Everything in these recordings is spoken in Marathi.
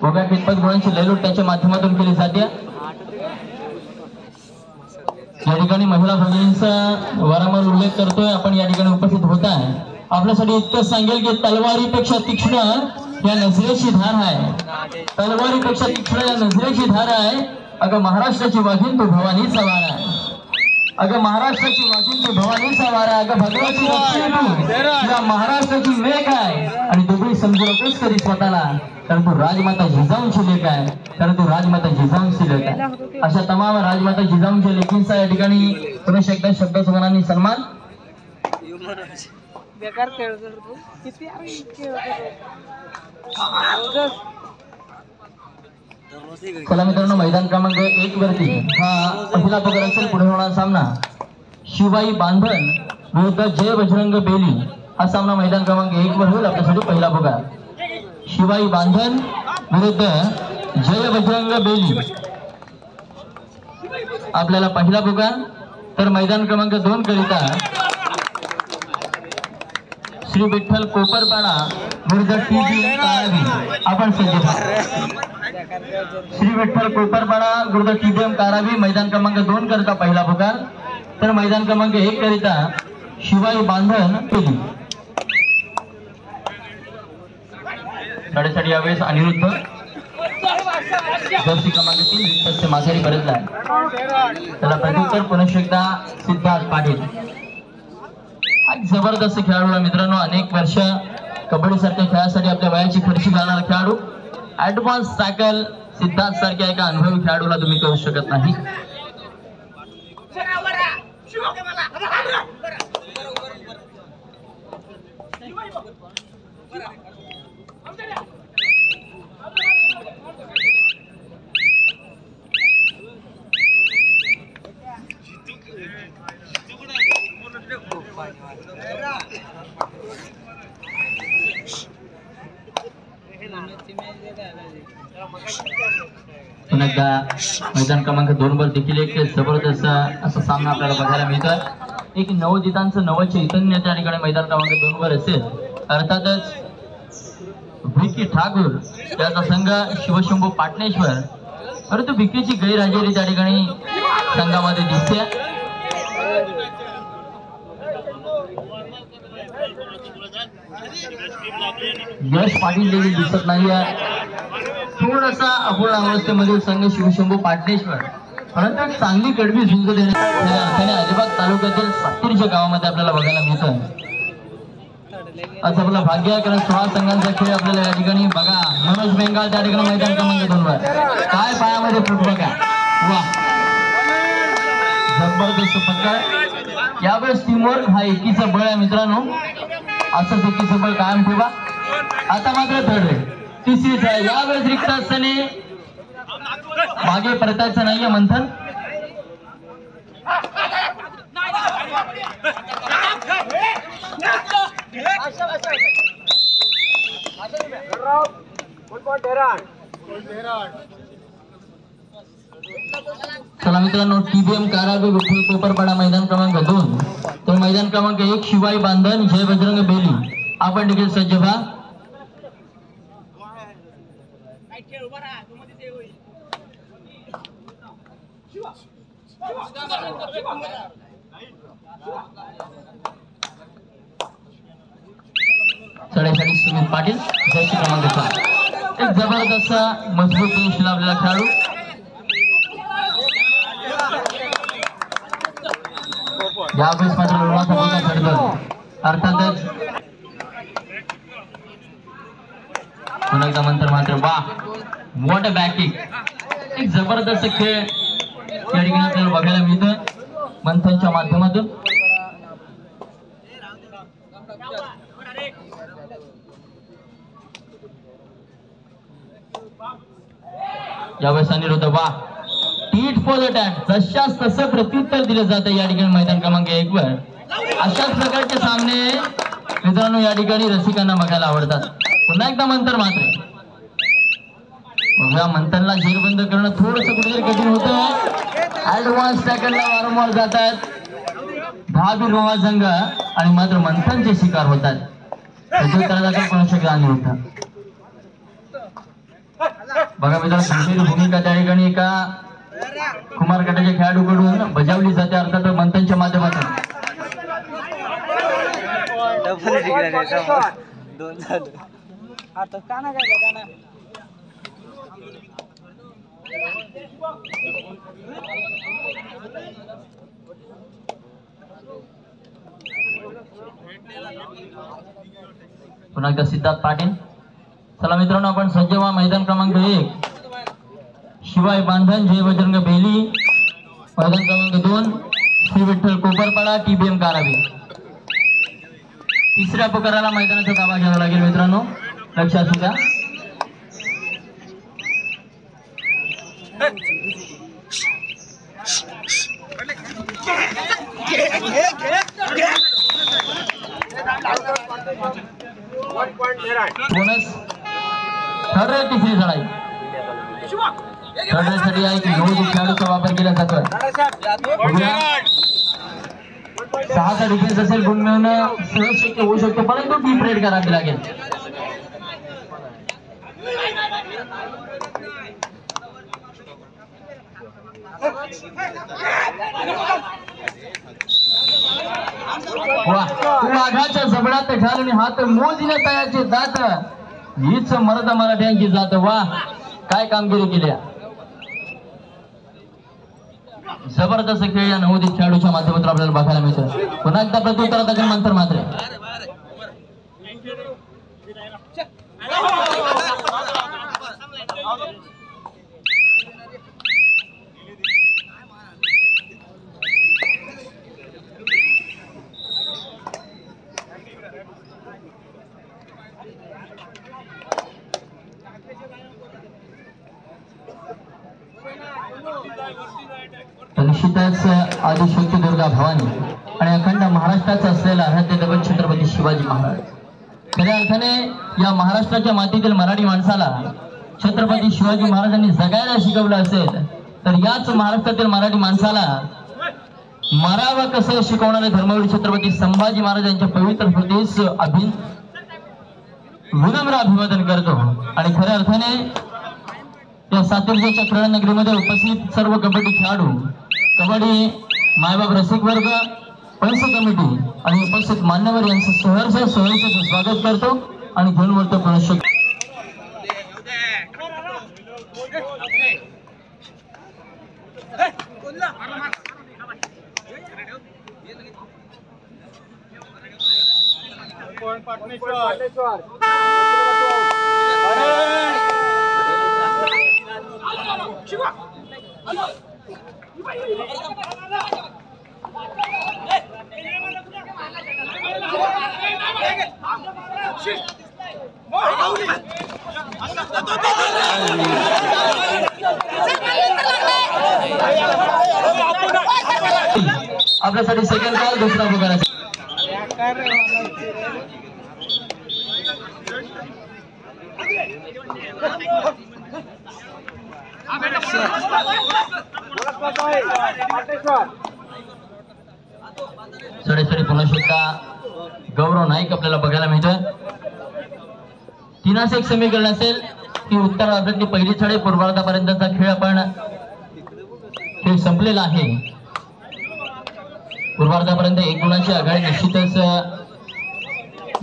गोव्या कितपत गुणांची लयलूट त्याच्या माध्यमातून केली जाते। या ठिकाणी महिला भगिनींचा वारंवार उल्लेख करतोय आपण, या ठिकाणी उपस्थित होत आहे। आपल्यासाठी इतकं सांगेल की तलवारीपेक्षा तीक्ष्ण या नजरेची धार आहे, तलवारीपेक्षा तीक्ष्ण या नजरेची धार आहे। अगं महाराष्ट्राची वाघीण तू भवानीचा वारा आहे, अगं महाराष्ट्राची वाघीण तू भवानीचा वारा, अगं भगवाची लक्ष्मी तू या महाराष्ट्राची मेघ आहे। आणि तुम्ही समजू नकोस कधी स्वतःला, कारण तू राजमाता जिजाऊंची लेक आहे, कारण तू राजमाता जिजाऊंची लेक आहे। अशा तमाम राजमाता जिजाऊंच्या लेकींचा या ठिकाणी पुन्हा एकदा शब्दाच्या मनाने सन्मान। बेकार खेळ करतो किती चला मित्रांनो, मैदान क्रमांक 1 वरती हा पहिला पगार असेल। पुढे होणारा सामना शिवाई बांधण विरुद्ध जय बजरंग बेली, हा सामना मैदान क्रमांक 1 वर होईल। आपल्यासाठी पहिला पगार शिवाई बांधण विरुद्ध जय बजरंग बेली, आपल्याला पहिला पगार। तर मैदान क्रमांक 2 करिता श्री विठ्ठल कोपरपाडा विरुद्ध टीबी कारावी, आपण सज्ज। श्री विठ्ठल कोपरपाडा विरुद्ध टीबीएम कारावी, मैदान क्रमांक 2 करिता पहिला पुकार। तर मैदान क्रमांक 1 करिता शिवाई बांधण केली साडेसाठी यावेळेस अनिरुद्ध जर्सी क्रमांक 3 माघारी परतला आहे। त्याला प्रत्युत्तर पुन्हा एकदा सिद्धार्थ पाटील। जबरदस्त खेळाडू मित्रांनो, अनेक वर्ष कबड्डी सारख्या खेळासाठी आपल्या वयाची खर्ची घालणारा खेळाडू। ऍडव्हान्स टॅकल सिद्धार्थ सारख्या एका अनुभवी खेळाडूला तुम्ही करू शकत नाही। पुन्हा एकदा मैदान क्रमांक 2 वर देखील एक जबरदस्त असा सामना आपल्याला बघायला मिळतोय। एक नवजितांचं नव चैतन्य त्या ठिकाणी मैदान क्रमांक 2 वर असेल। अर्थातच विकी ठाकूर त्याचा संघ शिवशंभू पाटणेश्वर, परंतु विकीची गैरहजेरी त्या ठिकाणी संघामध्ये दिसते। यश पाटील देखील दिसत नाही आहे, थोडासा अपूर्ण अवस्थेमधील संघ शिवशंभू पाटणेश्वर, परंतु चांगली कडवी झुंज देण्याच्या अर्थाने अलिबाग तालुक्यातील सातीरच्या गावामध्ये आपल्याला बघायला मिळतं। असं आपलं भाग्य आहे, कारण 16 संघांचा खेळ आपल्याला या ठिकाणी बघा। मनोज बेंगाल त्या ठिकाणी मैदान क्रमांक 2 वर, काय पायामध्ये फूट बघा, वा जबरदस्त पकड। यावेळेस टीमवर्क हा एकीचं बळ आहे मित्रांनो, असंच एकीचं बळ कायम ठेवा। आता मात्र थर्ड रे तिसरीच आहे, यावेळेस रिक्त असताना मागे परतायचं नाहीये मंथन। चला मित्रांनो, टीबीएम कारावी विठ्ठल कोपरपाडा मैदान क्रमांक 2, तर मैदान क्रमांक 1 शिवाई बांधण जय बजरंग बेली, आपण देखील सज्ज व्हा। साडेसाठी सुमित पाटील जर्सी क्रमांक 4, एक जबरदस्त मजबूत पेशला आपल्याला खेळाडू। यावेळेस मात्र लोणाचा मोठा फटका, अर्थातच पुन्हा एकदा मंत्र मात्र वा व्हॉट अ बॅकिंग, एक जबरदस्त खेळ या ठिकाणी आपल्याला बघायला मिळतोय मंथनच्या माध्यमातून। यावेळेस अनिरुद्ध वा टीट फॉर द टॅट, जशाच तसं प्रत्युत्तर दिलं जातं या ठिकाणी मैदान क्रमांक 1 वर। अशाच प्रकारचे सामने मित्रांनो या ठिकाणी रसिकांना बघायला आवडतात। पुन्हा एकदा मंत्र मात्र बघा, मंथनला झेरबंद करणं थोडंसं कुठेतरी कठीण होतं। ऍडव्हान्स टॅकलला वारंवार जातात दहाबीर रोहा संघ आणि मात्र मंथनचे शिकार होतात। प्रत्युत्तरादाखल कोण शकत अनिरुद्ध। बघा मित्रांनो गंभीर भूमिका त्या ठिकाणी एका कुमार गटाच्या खेळाडूकडून बजावली जाते अर्थात मंथनच्या माध्यमातून. आता काना काय काना पुन्हा एकदा सिद्धार्थ पाटील. चला मित्रांनो आपण सज्ज व्हा. मैदान क्रमांक 1 शिवाय बांधन जय बजरंग बेली. मैदान क्रमांक 2 श्री विठ्ठल कोपरपाडा TBM कारावी. तिसऱ्या पुकाराला मैदानाचा ताबा घ्यावा लागेल मित्रांनो, लक्ष असू द्या. बोनस ठरले तिसरी चढाई चढण्यासाठी आहे की नऊ खेळाडूचा वापर केला जातोय. 6चा डिफेन्स असेल गुण मिळवणं सहज शक्य होऊ शकतो परंतु डीप रेड करावी लागेल. वाघाच्या जबडात घालून हात मोजण्या तयाचे जात हीच मराठा मराठ्यांची जात. वा काय कामगिरी केली. जबरदस्त खेळ या नवोदित खेळाडूच्या माध्यमातून आपल्याला बघायला मिळतो. पुन्हा एकदा प्रत्युत्तरात मंत्र मात्र निश्चितच आदिशक्ती दुर्गा भवानी आणि अखंड महाराष्ट्राचा असलेला आराध्य दैवत छत्रपती शिवाजी महाराज. खऱ्या अर्थाने या महाराष्ट्राच्या मातीतील मराठी माणसाला छत्रपती शिवाजी महाराजांनी जगायला शिकवलं असेल तर याच महाराष्ट्रातील मराठी माणसाला मरावं कसं शिकवणारे धर्मवीर छत्रपती संभाजी महाराजांच्या पवित्र स्मृतीस विनम्र अभिवादन करतो. आणि खऱ्या अर्थाने या सातूरच्या क्रीडानगरीमध्ये उपस्थित सर्व कबड्डी खेळाडू, कबड्डी मायबाप रसिक वर्ग, पंच कमिटी आणि उपस्थित मान्यवर यांचं सहर्ष स्वागत करतो आणि घेऊन वरतो पुनश्च आपल्यासाठी सेकंड कॉल दुसरा पुकाराचा. सडेसडे पुन्हा शकता गौरव नाईक आपल्याला बघायला मिळतं. 3-1 समीकरण असेल की उत्तर अर्धातली पहिली छडे पूर्वार्धापर्यंतचा खेळ आपण खेळ संपलेला आहे. पूर्वार्धापर्यंत 1 गुणाची आघाडी निश्चितच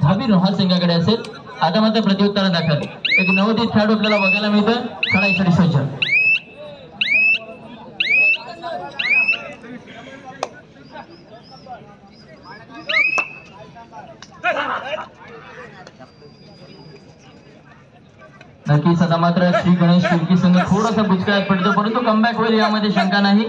धाबी रोहाल संघाकडे असेल. आता मात्र प्रत्युत्तर दाखल एक नवोदित खेळाडू आपल्याला बघायला मिळतं. खेळासाठी सज्ज नक्कीच. आता मात्र श्री गणेश शिर्की संघ थोडासा बुचकळ्यात पडतो परंतु कमबॅक होईल यामध्ये शंका नाही.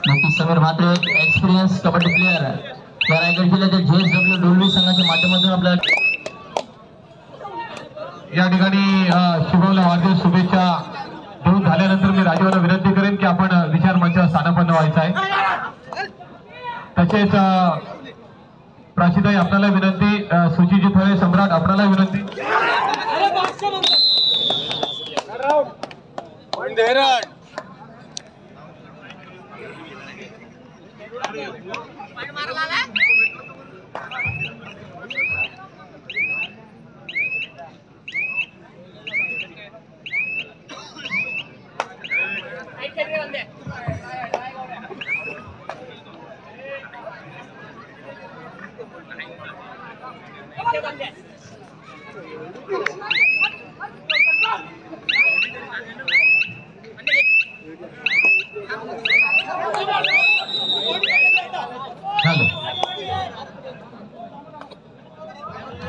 नक्कीच समीर मात्र एक्सपिरियन्स कबड्डी प्लेयर या रायगड जिल्ह्यातील JSW डोलवी संघाच्या माध्यमातून आपल्याला या ठिकाणी शुभमला वाढदिवस शुभेच्छा देऊन झाल्यानंतर मी राजीवला विनंती करेन की आपण विचार मंचावर स्थानापन्न व्हायचं आहे. तसेच प्राचीताई आपल्याला विनंती, सुचिजी थळे सम्राट आपल्याला विनंती.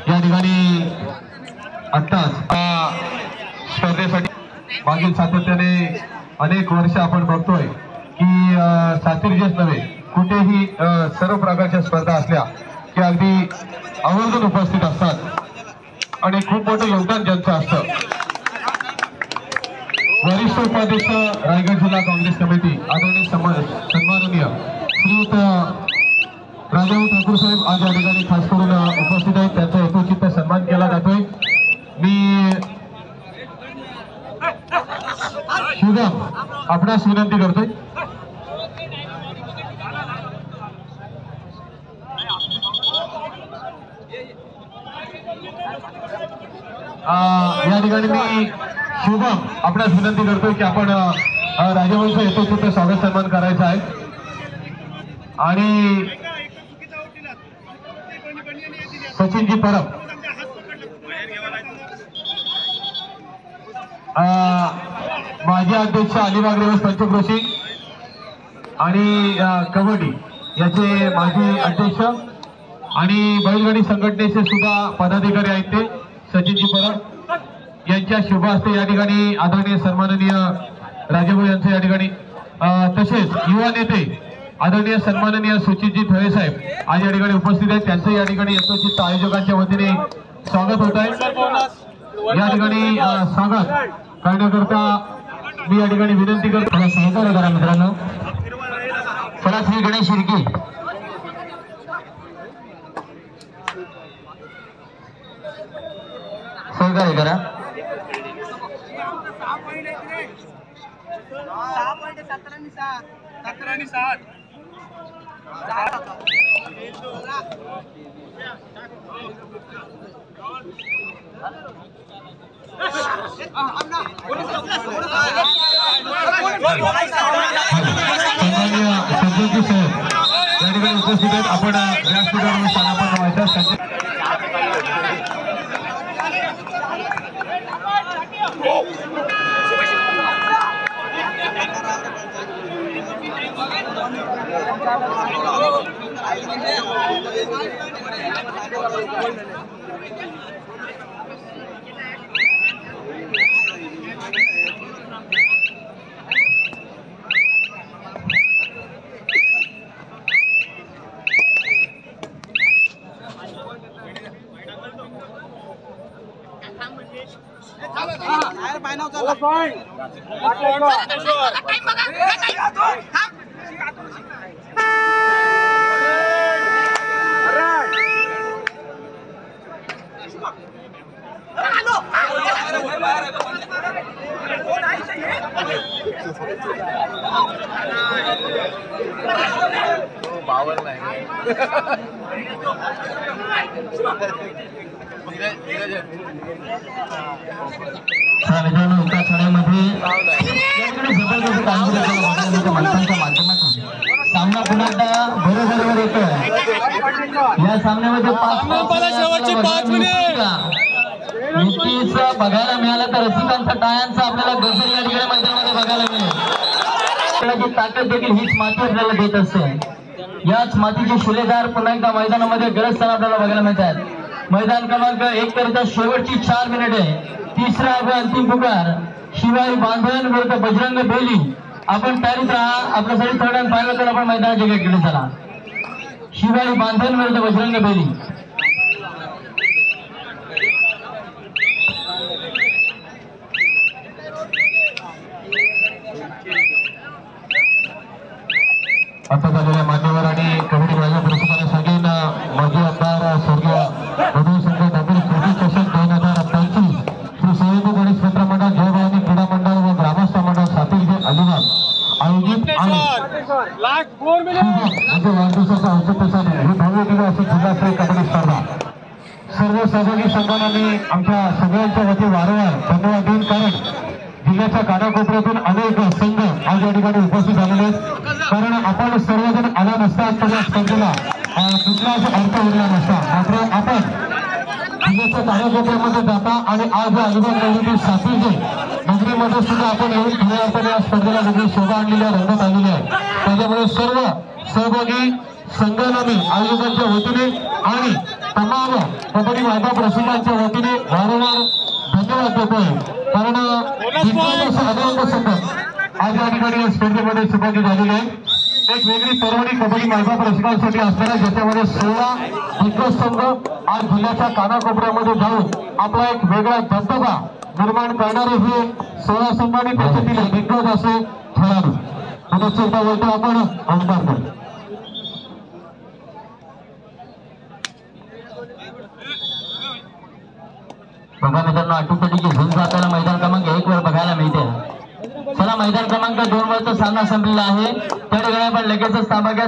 या ठिकाणी आत्ताच स्पर्धेसाठी मागील सातत्याने अनेक वर्ष आपण बघतोय की सातिर्जेच नव्हे कुठेही सर्व प्रकारच्या स्पर्धा असल्या की अगदी आवर्जून उपस्थित असतात आणि खूप मोठं योगदान ज्यांचं असतं. वरिष्ठ उपाध्यक्ष रायगड जिल्हा काँग्रेस कमिटी आदरणीय सन्माननीय श्रीयुत राजाभाऊ ठाकूर साहेब आज या ठिकाणी खास करून उपस्थित आहेत. त्यांचा यथोचित सन्मान केला जातोय. मी शुभम आपणास विनंती करतोय. या ठिकाणी मी शुभम आपणास विनंती करतोय की आपण राजाभाऊंचं यथोचित स्वागत सन्मान करायचा आहे. आणि सचिनजी परब माजी अध्यक्ष अलिबाग रेवस पंचक्रोशी आणि कबड्डी याचे माजी अध्यक्ष आणि बैलगाडी संघटनेचे सुद्धा पदाधिकारी आहेत ते सचिनजी परब यांच्या शुभ हस्ते या ठिकाणी आदरणीय सन्माननीय राजाभाऊ यांचं या ठिकाणी तसेच युवा नेते आदरणीय सन्माननीय सुचितजी थळे साहेब आज या ठिकाणी उपस्थित आहेत. त्यांचं या ठिकाणी यथोचित आयोजकांच्या वतीने स्वागत होत आहे. या ठिकाणी स्वागत करण्याकरता मी या ठिकाणी विनंती करतो सहकार्य करा मित्रांनो. चला श्री गणेश शिर्के सहकार्य करा. 17 उपस्थित आहेत. आपण व्यासपीठावर स्थानापन्न व्हायचं. मित्रांनो एका खेळामध्ये जबरदस्त कामगिरी माणसांच्या माध्यमातून सामना पुन्हा एकदा बरोबरीवर येतोय. या सामन्यामध्ये 5 मिनिट नक्कीच बघायला मिळाला तर रसिकांचा टाळ्यांचा आपल्याला गजर या ठिकाणी मैदानामध्ये बघायला मिळेल. ताकद देखील हीच माती आपल्याला देत असते. याच मातीचे शिलेदार पुन्हा एकदा मैदानामध्ये गरजताना आपल्याला बघायला मिळतात. मैदान क्रमांक 1 करिता शेवटची 4 मिनिटे. तिसरा व अंतिम पुकार शिवाई बांधण विरुद्ध बजरंग बेली. आपण तयारीत राहा. आपल्यासाठी थर्ड अँड फायनल तर आपण मैदानाच्या गेटकडे चला. शिवाई बांधण विरुद्ध बजरंग बेली. आता झालेल्या मान्यवर आणि कबड्डी माझ्या प्रशिक्षकांना सांगेन माजी आमदार स्वर्गीय उदय संघ नवीन कृती चषक 2025 श्री सहयोगी गणेश मित्र मंडळ जयभवानी क्रीडा मंडळ व ग्रामस्थ मंडळ सातिर्जे अलिबाग आयोजित आणि म्हणजे वाढदिवसाच्या औचित्यासाठी ही भव्य दिव्य अशी जिल्हास्तरीय कबड्डी स्पर्धा सर्व सहभागी संघांना मी आमच्या सगळ्यांच्या वतीने वारंवार धन्यवाद देईन, कारण जिल्ह्याच्या कानाकोपऱ्यातून अनेक संघ आज या ठिकाणी उपस्थित झालेले आहेत. कारण आपण सर्वजण आला नसता तर या स्पर्धेला कुठलाच अर्थ उरला नसता. मात्र आपण जिल्ह्याच्या कानाकोपऱ्यामध्ये जाता आणि आज या अलिबाग नगरीतील सातिर्जे नगरीमध्ये सुद्धा आपण येऊन खऱ्या अर्थाने या स्पर्धेला वेगळी शोभा आणलेली आहे, रंगत आलेली आहे. त्याच्यामुळे सर्व सहभागी संघांना मी आयोजकांच्या वतीने आणि तमाम कबड्डी मैदान प्रशिक्षकांच्या वतीने वारंवार धन्यवाद देतोय. कारण अनेक संघ आज या ठिकाणी या स्पर्धेमध्ये सहभागी झालेले आहेत. एक वेगळी पर्वणी कबड्डी मैदान प्रशिक्षकांसाठी असणार आहे, ज्याच्यामध्ये 16 दिग्गज संघ आज जिल्ह्याच्या कानाकोपऱ्यामध्ये जाऊन आपला एक वेगळा दबदबा निर्माण करणारे हे 16 संघांनी त्याच्यातील दिग्गज असे खेळाडू. एकदा बोलतो आपण अंकार करू. बघा मित्रांनो, अटीतटीची झुंज आपल्याला मैदान क्रमांक 1 वर बघायला मिळते. चला, मैदान क्रमांक 2 वरचा सामना संपलेला आहे. त्या ठिकाणी आपण लगेचच ताबा घ्या.